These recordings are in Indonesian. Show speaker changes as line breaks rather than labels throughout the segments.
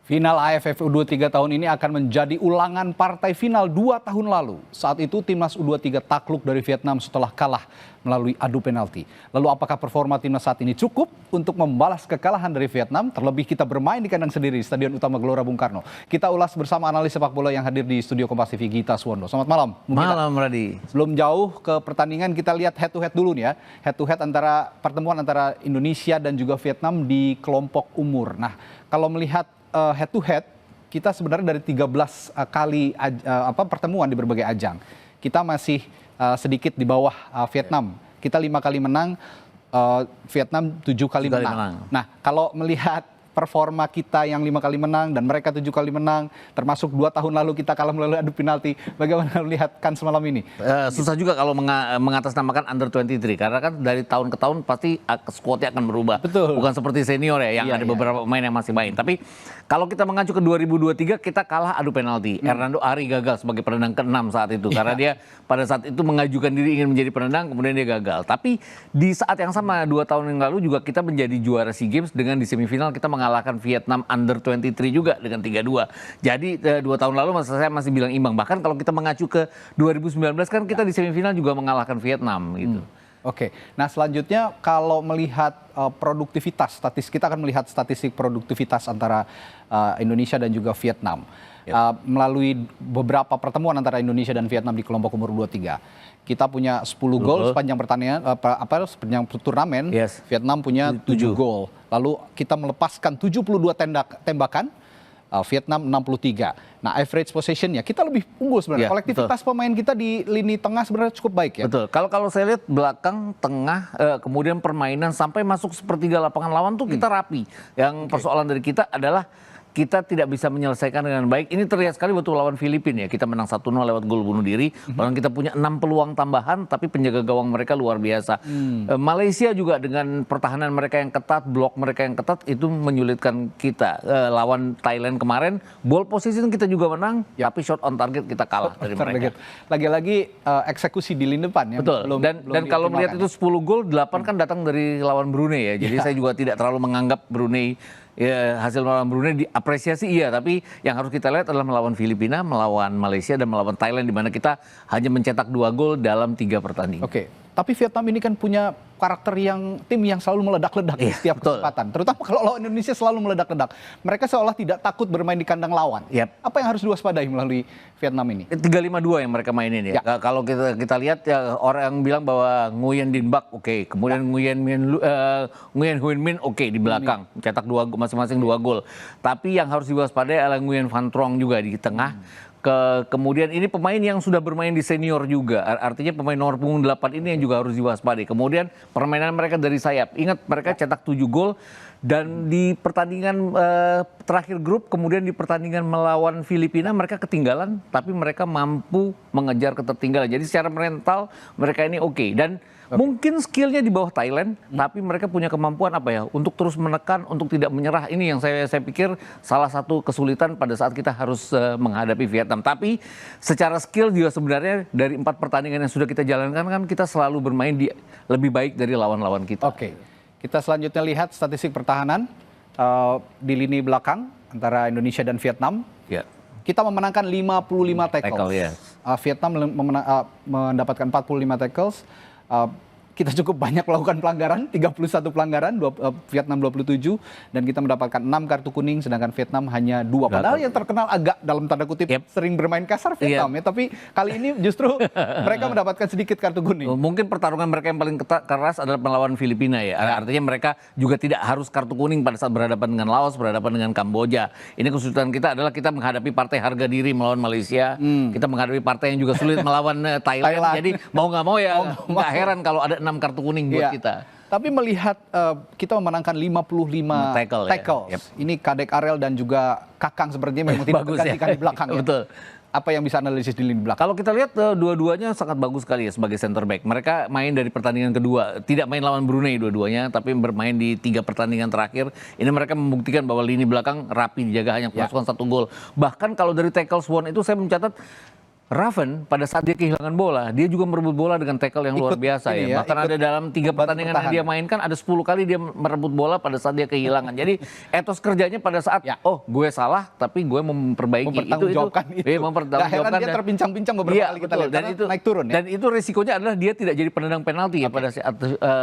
Final AFF U23 tahun ini akan menjadi ulangan partai final 2 tahun lalu. Saat itu timnas U23 takluk dari Vietnam setelah kalah melalui adu penalti. Lalu apakah performa timnas saat ini cukup untuk membalas kekalahan dari Vietnam? Terlebih kita bermain di kandang sendiri, Stadion Utama Gelora Bung Karno. Kita ulas bersama analis sepak bola yang hadir di studio Kompas TV, Gita Suwondo. Selamat malam.
Malam, Radi.
Sebelum jauh ke pertandingan, kita lihat head to head dulu nih ya. Head to head antara pertemuan antara Indonesia dan juga Vietnam di kelompok umur. Nah, kalau melihat head to head, kita sebenarnya dari 13 kali pertemuan di berbagai ajang. Kita masih sedikit di bawah Vietnam. Kita 5 kali menang, Vietnam 7 kali menang. Nah, kalau melihat performa kita yang 5 kali menang dan mereka 7 kali menang, termasuk 2 tahun lalu kita kalah melalui adu penalti. Bagaimana melihat kan semalam ini?
Susah juga kalau mengatasnamakan under 23, karena kan dari tahun ke tahun pasti skuadnya akan berubah.
Betul.
Bukan seperti senior ya, yang ada beberapa pemain yang masih main. Tapi kalau kita mengacu ke 2023, kita kalah adu penalti. Hernando Ari gagal sebagai penendang ke-6 saat itu. Karena dia pada saat itu mengajukan diri ingin menjadi penendang, kemudian dia gagal. Tapi di saat yang sama 2 tahun yang lalu juga kita menjadi juara SEA Games dengan di semifinal kita mengalahkan Vietnam under 23 juga dengan 3-2. Jadi 2 tahun lalu saya masih bilang imbang. Bahkan kalau kita mengacu ke 2019 kan kita di semifinal juga mengalahkan Vietnam gitu.
Oke, nah selanjutnya kalau melihat produktivitas, kita akan melihat statistik produktivitas antara Indonesia dan juga Vietnam. Melalui beberapa pertemuan antara Indonesia dan Vietnam di kelompok umur 23. Kita punya 10 gol sepanjang pertandingan, sepanjang turnamen. Vietnam punya 7 gol. Lalu kita melepaskan 72 tembakan, Vietnam 63. Nah, average possession-nya kita lebih unggul sebenarnya. Kolektivitas pemain kita di lini tengah sebenarnya cukup baik ya.
Betul. Kalau saya lihat belakang, tengah, kemudian permainan sampai masuk sepertiga lapangan lawan tuh kita rapi. Yang persoalan dari kita adalah kita tidak bisa menyelesaikan dengan baik. Ini terlihat sekali waktu lawan Filipina ya. Kita menang 1-0 lewat gol bunuh diri. Bahkan kita punya 6 peluang tambahan, tapi penjaga gawang mereka luar biasa. Malaysia juga dengan pertahanan mereka yang ketat, blok mereka yang ketat, itu menyulitkan kita. Lawan Thailand kemarin, ball position kita juga menang, tapi shot on target kita kalah dari mereka.
Lagi-lagi eksekusi di lini depan ya.
Betul. Dan kalau melihat itu 10 gol, 8 kan datang dari lawan Brunei ya. Jadi saya juga tidak terlalu menganggap Brunei hasil melawan Brunei diapresiasi tapi yang harus kita lihat adalah melawan Filipina, melawan Malaysia dan melawan Thailand, di mana kita hanya mencetak 2 gol dalam 3 pertandingan.
Oke, tapi Vietnam ini kan punya karakter tim yang selalu meledak-ledak di setiap kesempatan. Terutama kalau lawan Indonesia selalu meledak-ledak. Mereka seolah tidak takut bermain di kandang lawan. Apa yang harus diwaspadai melalui Vietnam ini?
3-5-2 yang mereka mainin ya. Kalau kita lihat ya, orang yang bilang bahwa Nguyen Dinh Bak kemudian Nguyen Huyen Min di belakang, cetak masing-masing 2 gol. Tapi yang harus diwaspadai adalah Nguyen Van Trong juga di tengah. Kemudian ini pemain yang sudah bermain di senior juga, artinya pemain nomor punggung 8 ini yang juga harus diwaspadai. Kemudian permainan mereka dari sayap, ingat mereka cetak 7 gol dan di pertandingan terakhir grup, kemudian di pertandingan melawan Filipina mereka ketinggalan, tapi mereka mampu mengejar ketertinggalan. Jadi secara mental mereka ini dan mungkin skillnya di bawah Thailand, tapi mereka punya kemampuan untuk terus menekan, untuk tidak menyerah. Ini yang saya pikir salah satu kesulitan pada saat kita harus menghadapi Vietnam. Tapi secara skill juga sebenarnya dari 4 pertandingan yang sudah kita jalankan kan kita selalu bermain lebih baik dari lawan-lawan kita.
Oke, kita selanjutnya lihat statistik pertahanan di lini belakang antara Indonesia dan Vietnam. Kita memenangkan 55 tackles. Vietnam mendapatkan 45 tackles. Kita cukup banyak melakukan pelanggaran, 31 pelanggaran, Vietnam 27, dan kita mendapatkan 6 kartu kuning, sedangkan Vietnam hanya 2. Padahal yang terkenal agak dalam tanda kutip sering bermain kasar Vietnam tapi kali ini justru mereka mendapatkan sedikit kartu kuning.
Mungkin pertarungan mereka yang paling keras adalah melawan Filipina ya. Artinya mereka juga tidak harus kartu kuning pada saat berhadapan dengan Laos, berhadapan dengan Kamboja. Ini kesulitan kita adalah kita menghadapi partai harga diri melawan Malaysia, kita menghadapi partai yang juga sulit melawan Thailand. Jadi mau nggak mau nggak heran kalau ada 6 kartu kuning buat kita.
Tapi melihat kita memenangkan 55 tackles. Ini Kadek Arel dan juga Kakang sepertinya memang tidak tergantikan di belakang.
Betul.
Apa yang bisa analisis di lini belakang?
Kalau kita lihat dua-duanya sangat bagus sekali ya sebagai center back. Mereka main dari pertandingan kedua, tidak main lawan Brunei dua-duanya, tapi bermain di 3 pertandingan terakhir. Ini mereka membuktikan bahwa lini belakang rapi dijaga, hanya kemasukan 1 gol. Bahkan kalau dari tackles won itu saya mencatat Raven pada saat dia kehilangan bola, dia juga merebut bola dengan tackle yang luar
Ikut
biasa
ini
ya.
ya,
Bahkan
ikut
ada dalam 3 pertandingan yang
bertahan.
dia mainkan, ada 10 kali dia merebut bola pada saat dia kehilangan. Jadi etos kerjanya pada saat,
Ya.
oh gue salah, tapi gue memperbaiki.
Mempertanggungjawabkan itu.
Mempertanggungjawabkan.
Nggak heran dia terpincang-pincang beberapa kali kita lihat,
dan
karena
itu
naik turun ya.
Dan itu risikonya adalah dia tidak jadi penendang penalti ya pada saat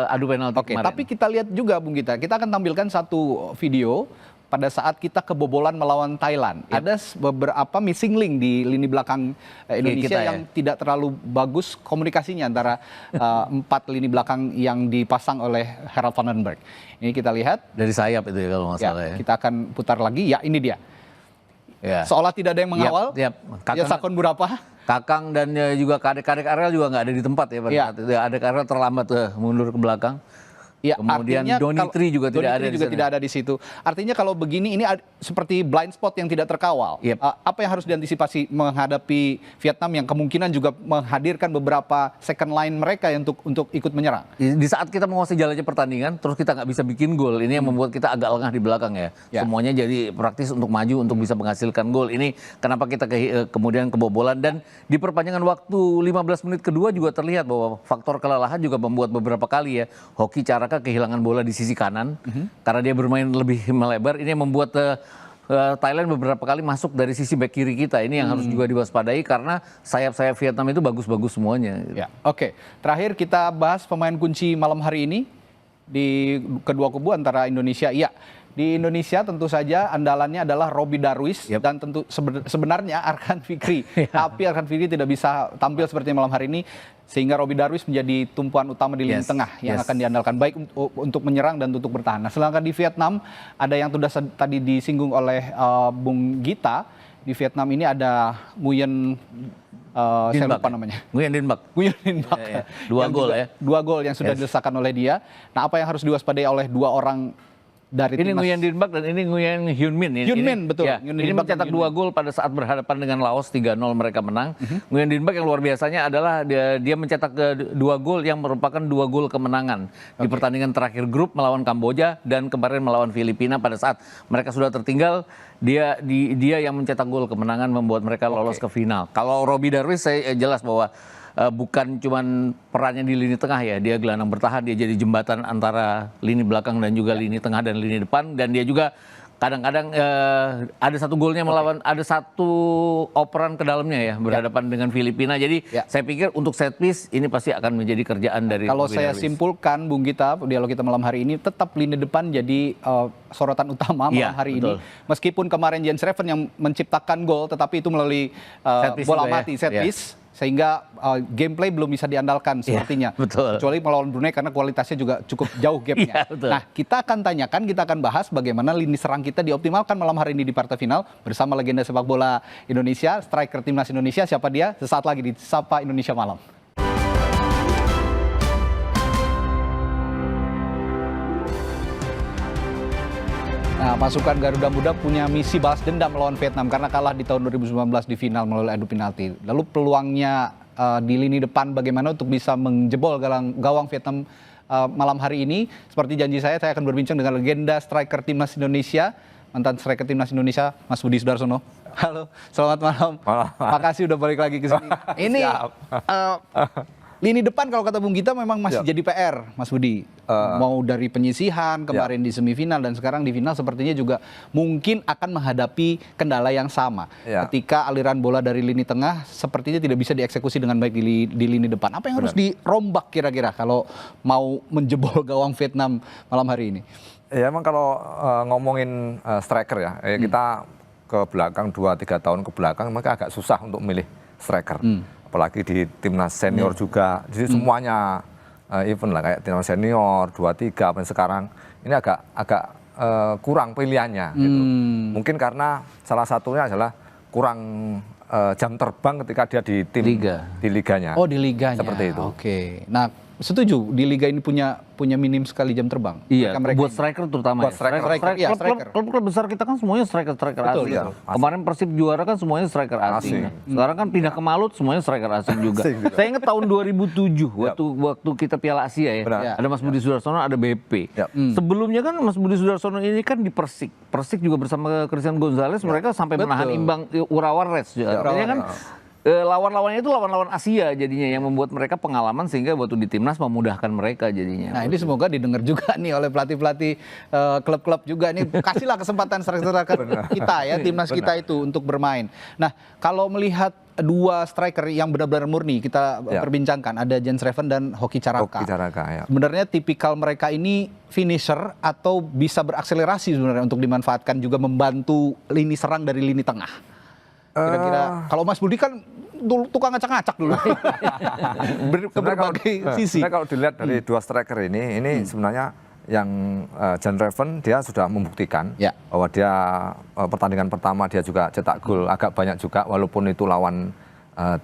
adu penalti
Oke,
kemarin.
tapi kita lihat juga Bung Gita, kita akan tampilkan satu video pada saat kita kebobolan melawan Thailand. Ada beberapa missing link di lini belakang Indonesia
kita ya.
yang tidak terlalu bagus komunikasinya antara 4 lini belakang yang dipasang oleh Harold van den Berg. Ini kita lihat.
Dari sayap itu ya kalau nggak
Ya,
salah ya.
kita akan putar lagi. Ya, ini dia.
Ya.
Seolah tidak ada yang mengawal.
Yap.
Ya, Sakon berapa?
Kakang dan juga kadek-kadek Ariel juga nggak ada di tempat ya pada
Iya.
saat itu. Adek Ariel terlambat mundur ke belakang.
Ya,
Kemudian
artinya
Donitri juga tidak ada di
juga
sana.
tidak ada di situ. Artinya kalau begini ini seperti blind spot yang tidak terkawal.
Yep.
Apa yang harus diantisipasi menghadapi Vietnam yang kemungkinan juga menghadirkan beberapa second line mereka yang untuk ikut menyerang?
Di saat kita menguasai jalannya pertandingan, terus kita nggak bisa bikin gol, ini yang membuat kita agak lengah di belakang ya.
Ya.
Semuanya jadi praktis untuk maju, untuk bisa menghasilkan gol. Ini kenapa kita kemudian kebobolan. Dan di perpanjangan waktu 15 menit kedua juga terlihat bahwa faktor kelelahan juga membuat beberapa kali ya Hoki Caraka kehilangan bola di sisi kanan karena dia bermain lebih melebar. Ini yang membuat Thailand beberapa kali masuk dari sisi bek kiri kita. Ini yang harus juga diwaspadai karena sayap-sayap Vietnam itu bagus-bagus semuanya.
Ya, oke. Terakhir kita bahas pemain kunci malam hari ini di kedua kubu antara Indonesia. Iya, di Indonesia tentu saja andalannya adalah Robbie Darwis dan tentu sebenarnya Arkan Fikri. Tapi Arkan Fikri tidak bisa tampil seperti malam hari ini sehingga Robbie Darwis menjadi tumpuan utama di lini tengah yang akan diandalkan baik untuk menyerang dan untuk bertahan. Nah, sedangkan di Vietnam ada yang sudah tadi disinggung oleh Bung Gita. Di Vietnam ini ada Nguyen saya lupa namanya.
Nguyen Dinh Bak.
Nguyen Dinh Bak.
Ya. 2 gol ya.
2 gol yang sudah dilesakan oleh dia. Nah, apa yang harus diwaspadai oleh 2 orang dari
Ini
timnas?
Nguyen Dinh Bak dan ini Nguyen Hyun Min.
Hyun Min, betul.
Ya,
Nguyen
ini
Dinh Bak dan
mencetak
Hyun
2 gol pada saat berhadapan dengan Laos 3-0 mereka menang. Nguyen Dinh Bak yang luar biasanya adalah dia mencetak 2 gol yang merupakan 2 gol kemenangan di pertandingan terakhir grup melawan Kamboja dan kemarin melawan Filipina pada saat mereka sudah tertinggal. Dia yang mencetak gol kemenangan membuat mereka lolos ke final. Kalau Robbie Darwis saya jelas bahwa bukan cuman perannya di lini tengah ya, dia gelandang bertahan, dia jadi jembatan antara lini belakang dan juga lini tengah dan lini depan, dan dia juga kadang-kadang ada satu golnya melawan, ada satu operan ke dalamnya ya berhadapan dengan Filipina. Jadi saya pikir untuk set piece ini pasti akan menjadi kerjaan dari
Kalau
Robbie
saya
Darwis.
simpulkan, Bung Gita, dialog kita malam hari ini tetap lini depan jadi sorotan utama malam hari
betul.
ini. Meskipun kemarin Jens Reven yang menciptakan gol, tetapi itu melalui
Set piece
bola
juga ya.
mati, set piece. Sehingga gameplay belum bisa diandalkan sepertinya.
betul.
Kecuali melawan Brunei karena kualitasnya juga cukup jauh gapnya.
Betul.
Nah, kita akan tanyakan, kita akan bahas bagaimana lini serang kita dioptimalkan malam hari ini di partai final bersama legenda sepak bola Indonesia, striker timnas Indonesia. Siapa dia? Sesaat lagi di Sapa Indonesia Malam. Nah, pasukan Garuda Muda punya misi balas dendam melawan Vietnam karena kalah di tahun 2019 di final melalui adu penalti. Lalu peluangnya di lini depan bagaimana untuk bisa menjebol gawang Vietnam malam hari ini? Seperti janji saya akan berbincang dengan legenda striker timnas Indonesia, mantan striker timnas Indonesia, Mas Budi Sudarsono. Halo, selamat malam. Makasih udah balik lagi ke sini. Ini lini depan kalau kata Bung Gita memang masih jadi PR, Mas Budi. Mau dari penyisihan kemarin di semifinal dan sekarang di final sepertinya juga mungkin akan menghadapi kendala yang sama. Ketika aliran bola dari lini tengah sepertinya tidak bisa dieksekusi dengan baik di lini depan. Apa yang harus dirombak kira-kira kalau mau menjebol gawang Vietnam malam hari ini?
Ya emang kalau ngomongin striker ya, kita ke belakang 2-3 tahun ke belakang maka agak susah untuk milih striker. Apalagi di timnas senior juga, jadi semuanya event lah kayak timnas senior 2-3 sampai sekarang ini agak kurang pilihannya. Gitu. Mungkin karena salah satunya adalah kurang jam terbang ketika dia di tim di liganya.
Oh, di liganya.
Seperti itu.
Oke. Nah, setuju di liga ini punya minim sekali jam terbang.
Iya,
Mereka
buat striker terutama
Buat
ya.
striker.
Iya,
Klub besar kita kan semuanya striker
Betul,
asing.
iya.
Kemarin Persib juara kan semuanya striker asing. Sekarang kan pindah ke Malut semuanya striker asing juga. Saya ingat tahun 2007 waktu kita Piala Asia ya. Ada Mas Budi Sudarsono, ada BP. Sebelumnya kan Mas Budi Sudarsono ini kan di Persik. Persik juga bersama Christian Gonzalez mereka sampai menahan imbang Urawa Reds. Artinya kan lawan-lawannya itu lawan-lawan Asia jadinya yang membuat mereka pengalaman sehingga waktu di timnas memudahkan mereka jadinya.
Nah ini semoga didengar juga nih oleh pelatih-pelatih klub-klub juga nih, kasihlah kesempatan striker kita ya, timnas kita itu untuk bermain. Nah kalau melihat dua striker yang benar-benar murni kita perbincangkan, ada Jens Reven dan Hoki Caraka.
Hoki Caraka, ya.
Sebenarnya tipikal mereka ini finisher atau bisa berakselerasi sebenarnya untuk dimanfaatkan juga membantu lini serang dari lini tengah. Kira-kira kalau Mas Budi kan tukang ngacak-ngacak dulu ke berbagai sisi.
Sebenarnya kalau dilihat dari dua striker ini sebenarnya yang Jens Reven dia sudah membuktikan bahwa dia pertandingan pertama dia juga cetak gol agak banyak juga, walaupun itu lawan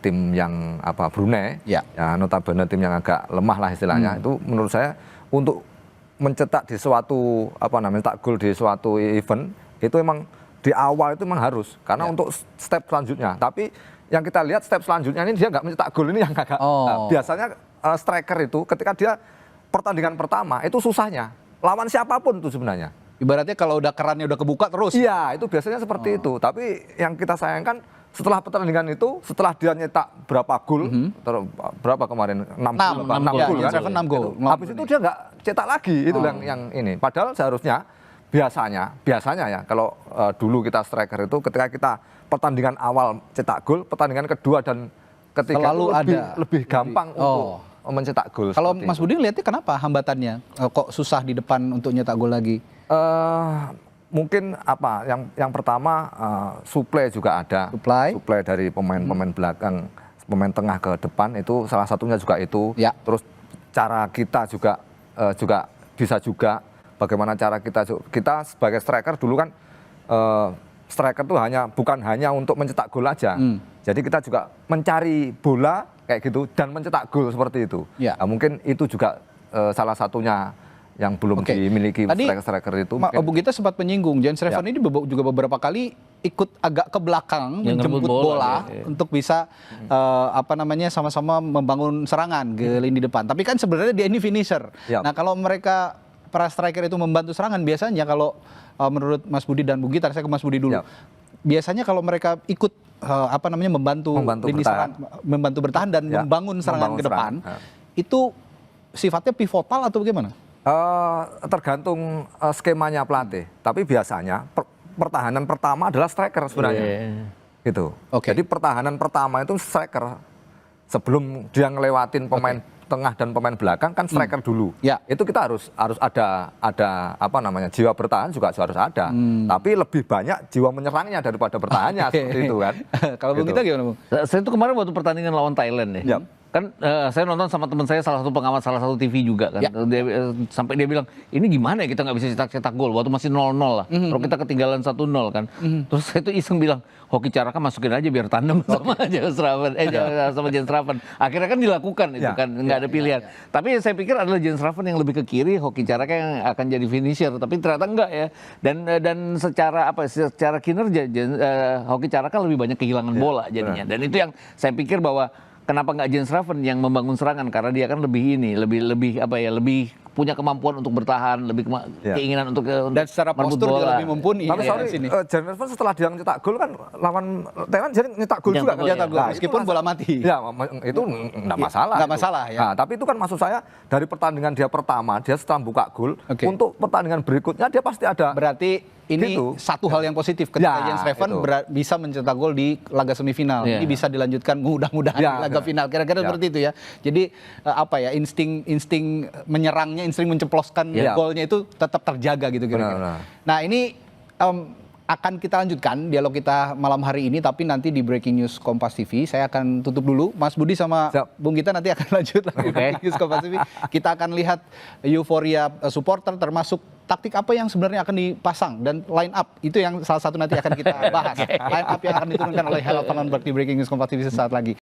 tim yang Brunei, ya notabene tim yang agak lemah lah istilahnya. Itu menurut saya untuk mencetak di suatu cetak gol di suatu event itu emang di awal itu memang harus, karena untuk step selanjutnya. Tapi yang kita lihat step selanjutnya ini dia nggak mencetak gol, ini yang agak biasanya striker itu ketika dia pertandingan pertama itu susahnya lawan siapapun itu sebenarnya.
Ibaratnya kalau udah kerannya udah kebuka terus.
Iya, itu biasanya seperti itu. Tapi yang kita sayangkan setelah pertandingan itu, setelah dia nyetak berapa gol, berapa kemarin 6 gol kan?
6 gol.
Habis itu dia nggak cetak lagi, itu yang ini. Padahal seharusnya biasanya ya kalau dulu kita striker itu ketika kita pertandingan awal cetak gol, pertandingan kedua dan ketiga
selalu
itu lebih gampang untuk mencetak gol.
Kalau Mas Budi lihatnya kenapa hambatannya kok susah di depan untuk nyetak gol lagi?
Mungkin yang pertama suplai juga ada. Suplai dari pemain-pemain belakang, pemain tengah ke depan itu salah satunya juga itu.
Ya.
Terus cara kita juga bisa juga bagaimana cara kita sebagai striker dulu kan striker itu bukan hanya untuk mencetak gol aja. Jadi kita juga mencari bola kayak gitu dan mencetak gol seperti itu.
Ya.
Nah, mungkin itu juga salah satunya yang belum dimiliki striker itu.
Bung Gita sempat menyinggung Jens Reven ini juga beberapa kali ikut agak ke belakang menjemput bola untuk bisa sama-sama membangun serangan ke lini depan. Tapi kan sebenarnya dia ini finisher. Nah kalau mereka para striker itu membantu serangan, biasanya kalau menurut Mas Budi dan Bung Gita, saya ke Mas Budi dulu. Biasanya kalau mereka ikut membantu lini serang, membantu bertahan dan membangun serangan ke depan, itu sifatnya pivotal atau bagaimana?
Tergantung skemanya pelatih. Tapi biasanya pertahanan pertama adalah striker sebenarnya. Gitu. Jadi pertahanan pertama itu striker. Sebelum dia ngelewatin pemain tengah dan pemain belakang kan striker dulu. Itu kita harus ada jiwa bertahan juga harus ada. Tapi lebih banyak jiwa menyerangnya daripada bertahannya seperti itu kan.
Kalau Bung Gita gimana, Bung?
Saya itu kemarin waktu pertandingan lawan Thailand ya. Kan saya nonton sama teman saya, salah satu pengamat salah satu TV juga kan. Sampai dia bilang, ini gimana ya kita nggak bisa cetak gol waktu masih 0-0 lah. Kalau kita ketinggalan 1-0 kan. Terus saya tuh iseng bilang, Hoki Caraka masukin aja biar tandem sama Jens Reven. Sama Jens Reven. Akhirnya kan dilakukan itu kan, nggak ada pilihan. Tapi saya pikir adalah Jens Reven yang lebih ke kiri, Hoki Caraka yang akan jadi finisher. Tapi ternyata enggak ya. Dan secara kinerja Hoki Caraka lebih banyak kehilangan bola jadinya. Dan itu yang saya pikir bahwa kenapa nggak Jens Reven yang membangun serangan, karena dia kan lebih punya kemampuan untuk bertahan, lebih keinginan untuk
dan secara postur dia lebih mumpuni.
Tapi Jens Reven setelah dia nyetak gol kan lawan Thailand jadi nyetak gol juga kan.
Meskipun bola mati.
Ya, itu enggak masalah.
Enggak masalah ya.
Nah, tapi itu kan maksud saya dari pertandingan dia pertama, dia setelah buka gol, untuk pertandingan berikutnya dia pasti ada.
Berarti ini satu hal yang positif ketika Jens Reven bisa mencetak gol di laga semifinal. Ini bisa dilanjutkan mudah-mudahan di laga final. Kira-kira seperti itu ya. Jadi insting menyerangnya, insting menceploskan golnya itu tetap terjaga gitu kira-kira. Nah ini akan kita lanjutkan dialog kita malam hari ini, tapi nanti di Breaking News Kompas TV. Saya akan tutup dulu. Mas Budi sama Bung Gita nanti akan lanjut lagi Breaking News Kompas TV. Kita akan lihat euforia supporter, termasuk taktik apa yang sebenarnya akan dipasang dan line up itu yang salah satu nanti akan kita bahas. Line up yang akan diturunkan oleh Hello Fanonberg di Breaking News Kompas TV sesaat lagi.